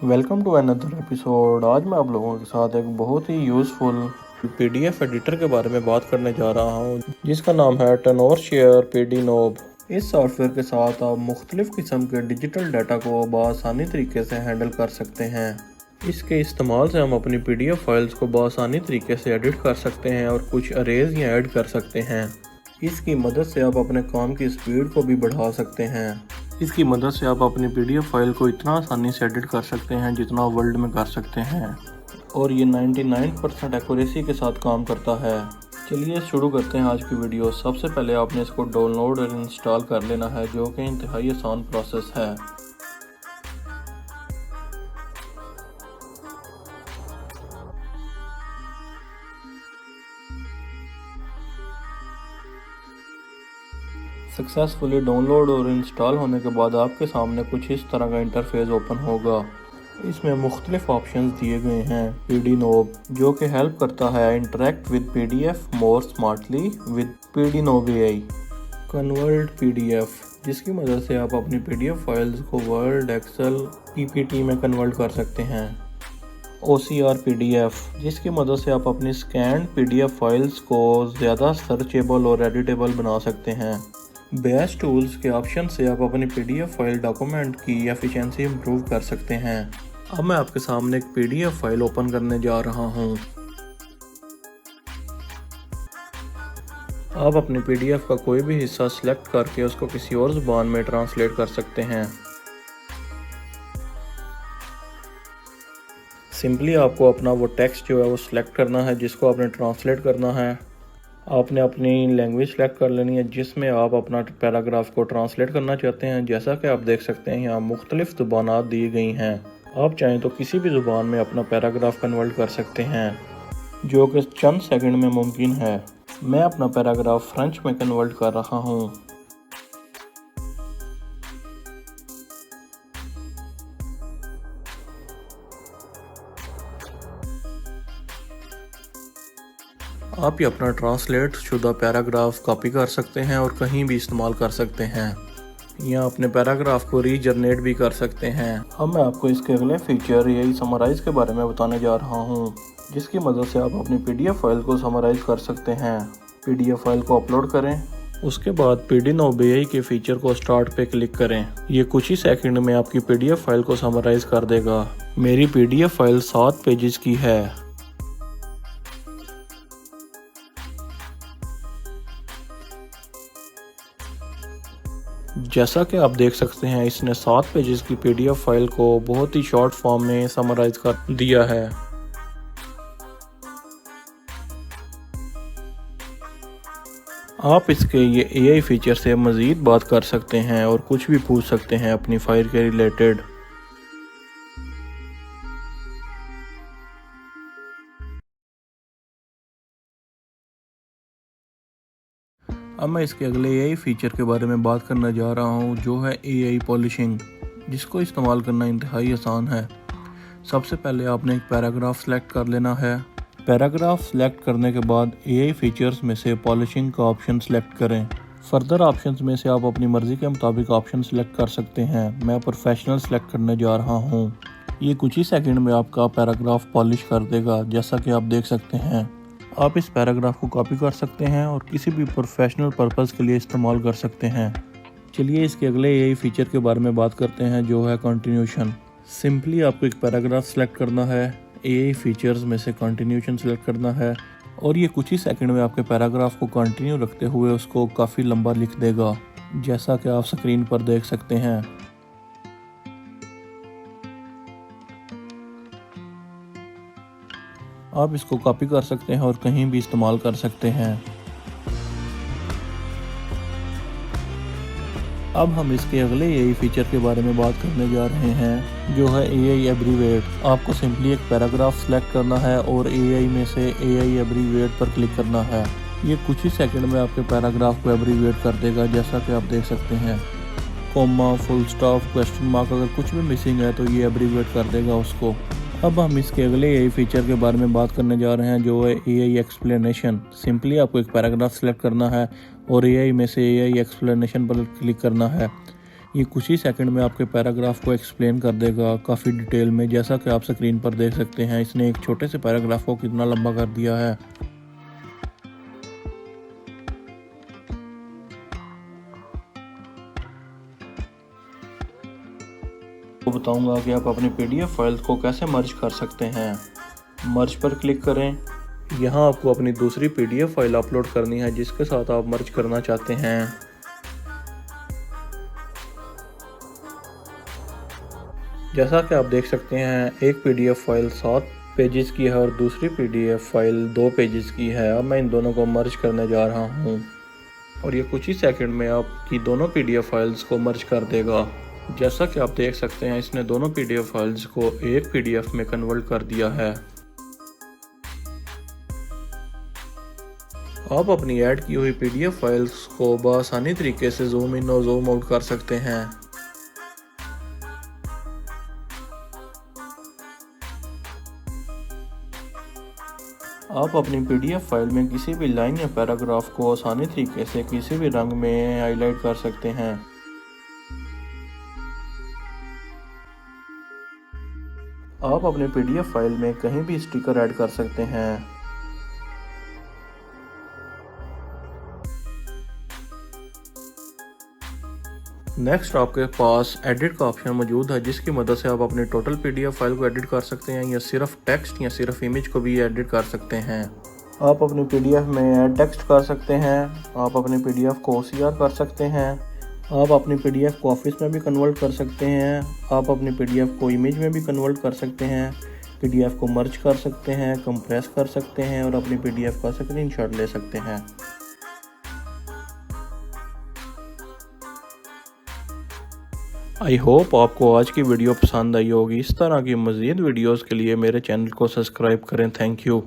Welcome to another episode. आज मैं आप लोगों के साथ एक बहुत ही यूज़फुल पीडीएफ एडिटर के बारे में बात करने जा रहा हूँ जिसका नाम है टेनोरशेयर पीडी नोब। इस सॉफ्टवेयर के साथ आप मुख्तलिफ़ किस्म के डिजिटल डाटा को बआसानी तरीके से हैंडल कर सकते हैं। इसके इस्तेमाल से हम अपनी पीडीएफ फाइल्स को बआसानी तरीके से एडिट कर सकते हैं और कुछ अरेज या ऐड कर सकते हैं। इसकी मदद से आप अपने काम की स्पीड को भी बढ़ा सकते हैं। इसकी मदद से आप अपनी पीडीएफ फाइल को इतना आसानी से एडिट कर सकते हैं जितना वर्ल्ड में कर सकते हैं, और ये 99% एक्यूरेसी के साथ काम करता है। चलिए शुरू करते हैं आज की वीडियो। सबसे पहले आपने इसको डाउनलोड और इंस्टॉल कर लेना है, जो कि इंतहाई आसान प्रोसेस है। सक्सेसफुली डाउनलोड और इंस्टॉल होने के बाद आपके सामने कुछ इस तरह का इंटरफेस ओपन होगा। इसमें मुख्तलिफ ऑप्शंस दिए गए हैं। पीडी नोब जो कि हेल्प करता है interact with PDF more smartly with PDNob AI. Convert PDF जिसकी मदद से आप अपनी पीडीएफ फाइल्स को वर्ड, एक्सेल, पीपीटी में कन्वर्ट कर सकते हैं। OCR पीडीएफ जिसकी मदद से आप अपनी स्कैन्ड पीडीएफ फाइल्स को ज़्यादा सर्चेबल और एडिटेबल बना सकते हैं। बेस्ट टूल्स के ऑप्शन से आप अपनी पीडीएफ फाइल डॉक्यूमेंट की एफिशिएंसी इंप्रूव कर सकते हैं। अब मैं आपके सामने एक पीडीएफ फाइल ओपन करने जा रहा हूं। आप अपनी पीडीएफ का कोई भी हिस्सा सिलेक्ट करके उसको किसी और ज़ुबान में ट्रांसलेट कर सकते हैं। सिंपली आपको अपना वो टेक्स्ट जो है वो सिलेक्ट करना है जिसको आपने ट्रांसलेट करना है। आपने अपनी लैंग्वेज सेलेक्ट कर लेनी है जिसमें आप अपना पैराग्राफ को ट्रांसलेट करना चाहते हैं। जैसा कि आप देख सकते हैं यहाँ मुख्तलिफ ज़ुबानात दी गई हैं। आप चाहें तो किसी भी ज़ुबान में अपना पैराग्राफ कन्वर्ट कर सकते हैं, जो कि चंद सेकंड में मुमकिन है। मैं अपना पैराग्राफ फ्रेंच में कन्वर्ट कर रहा हूँ। आप ये अपना ट्रांसलेट शुदा पैराग्राफ कॉपी कर सकते हैं और कहीं भी इस्तेमाल कर सकते हैं। या अपने पैराग्राफ को रीजनरेट भी कर सकते हैं। अब मैं आपको इसके अगले फीचर यही समराइज के बारे में बताने जा रहा हूँ, जिसकी मदद से आप अपनी पीडीएफ फाइल को समराइज कर सकते हैं। पीडीएफ फाइल को अपलोड करें, उसके बाद पीडी नोब एआई के फीचर को स्टार्ट पे क्लिक करें। ये कुछ ही सेकंड में आपकी पीडीएफ फाइल को समराइज कर देगा। मेरी पीडीएफ फाइल 7 पेजेस की है। जैसा कि आप देख सकते हैं इसने 7 पेजेस की पीडीएफ फाइल को बहुत ही शॉर्ट फॉर्म में समराइज कर दिया है। आप इसके ये एआई फीचर से मज़ीद बात कर सकते हैं और कुछ भी पूछ सकते हैं अपनी फाइल के रिलेटेड। अब मैं इसके अगले एआई फीचर के बारे में बात करने जा रहा हूँ, जो है एआई पॉलिशिंग, जिसको इस्तेमाल करना इंतहाई आसान है। सबसे पहले आपने एक पैराग्राफ सेलेक्ट कर लेना है। पैराग्राफ सेलेक्ट करने के बाद एआई फीचर्स में से पॉलिशिंग का ऑप्शन सेलेक्ट करें। फर्दर ऑप्शंस में से आप अपनी मर्ज़ी के मुताबिक ऑप्शन सेलेक्ट कर सकते हैं। मैं प्रोफेशनल सेलेक्ट करने जा रहा हूँ। ये कुछ ही सेकंड में आपका पैराग्राफ पॉलिश कर देगा, जैसा कि आप देख सकते हैं। आप इस पैराग्राफ को कॉपी कर सकते हैं और किसी भी प्रोफेशनल पर्पज़ के लिए इस्तेमाल कर सकते हैं। चलिए इसके अगले एआई फीचर के बारे में बात करते हैं, जो है कंटिन्यूशन। सिंपली आपको एक पैराग्राफ सेलेक्ट करना है, एआई फीचर्स में से कंटिन्यूशन सेलेक्ट करना है, और ये कुछ ही सेकंड में आपके पैराग्राफ को कंटिन्यू रखते हुए उसको काफ़ी लंबा लिख देगा, जैसा कि आप स्क्रीन पर देख सकते हैं। आप इसको कॉपी कर सकते हैं और कहीं भी इस्तेमाल कर सकते हैं। अब हम इसके अगले एआई फीचर के बारे में बात करने जा रहे हैं, जो है एआई एब्रीवेट। आपको सिंपली एक पैराग्राफ सेलेक्ट करना है और एआई में से एआई एब्रीवेट पर क्लिक करना है। ये कुछ ही सेकंड में आपके पैराग्राफ को एब्रीवेट कर देगा, जैसा कि आप देख सकते हैं। Comma, full stop, question mark अगर कुछ भी मिसिंग है तो ये एब्रीवेट कर देगा उसको। अब हम इसके अगले एआई फीचर के बारे में बात करने जा रहे हैं, जो है एआई एक्सप्लेनेशन। सिंपली आपको एक पैराग्राफ सेलेक्ट करना है और एआई में से एआई एक्सप्लेनेशन पर क्लिक करना है। ये कुछ ही सेकंड में आपके पैराग्राफ को एक्सप्लेन कर देगा काफ़ी डिटेल में। जैसा कि आप स्क्रीन पर देख सकते हैं, इसने एक छोटे से पैराग्राफ को कितना लंबा कर दिया है। तो बताऊंगा कि आप अपनी PDF फाइल्स को कैसे मर्ज कर सकते हैं। मर्ज पर क्लिक करें। यहाँ आपको अपनी दूसरी PDF फाइल अपलोड करनी है जिसके साथ आप मर्ज करना चाहते हैं। जैसा कि आप देख सकते हैं, एक PDF फाइल 7 पेजेस की है और दूसरी PDF फाइल 2 पेजेस की है। अब मैं इन दोनों को मर्ज करने जा रहा हूँ और ये कुछ ही सेकंड में आपकी दोनों PDF फाइल्स को मर्ज कर देगा। जैसा कि आप देख सकते हैं, इसने दोनों PDF फाइल्स को एक PDF में कन्वर्ट कर दिया है। आप अपनी ऐड की हुई PDF फाइल्स को बआसानी तरीके से जूम इन और जूम आउट कर सकते हैं। आप अपनी PDF फाइल में किसी भी लाइन या पैराग्राफ को आसानी तरीके से किसी भी रंग में हाईलाइट कर सकते हैं। आप अपने PDF फाइल में कहीं भी स्टिकर ऐड कर सकते हैं। नेक्स्ट आपके पास एडिट का ऑप्शन मौजूद है जिसकी मदद से आप अपनी टोटल PDF फाइल को एडिट कर सकते हैं या सिर्फ टेक्स्ट या सिर्फ इमेज को भी एडिट कर सकते हैं। आप अपनी PDF में टेक्स्ट कर सकते हैं, आप अपने PDF को OCR कर सकते हैं, आप अपनी PDF को ऑफिस में भी कन्वर्ट कर सकते हैं, आप अपनी PDF को इमेज में भी कन्वर्ट कर सकते हैं, PDF को मर्ज कर सकते हैं, कंप्रेस कर सकते हैं और अपनी PDF का स्क्रीनशॉट ले सकते हैं। आई होप आपको आज की वीडियो पसंद आई होगी। इस तरह की मज़ीद वीडियोज़ के लिए मेरे चैनल को सब्सक्राइब करें। Thank you.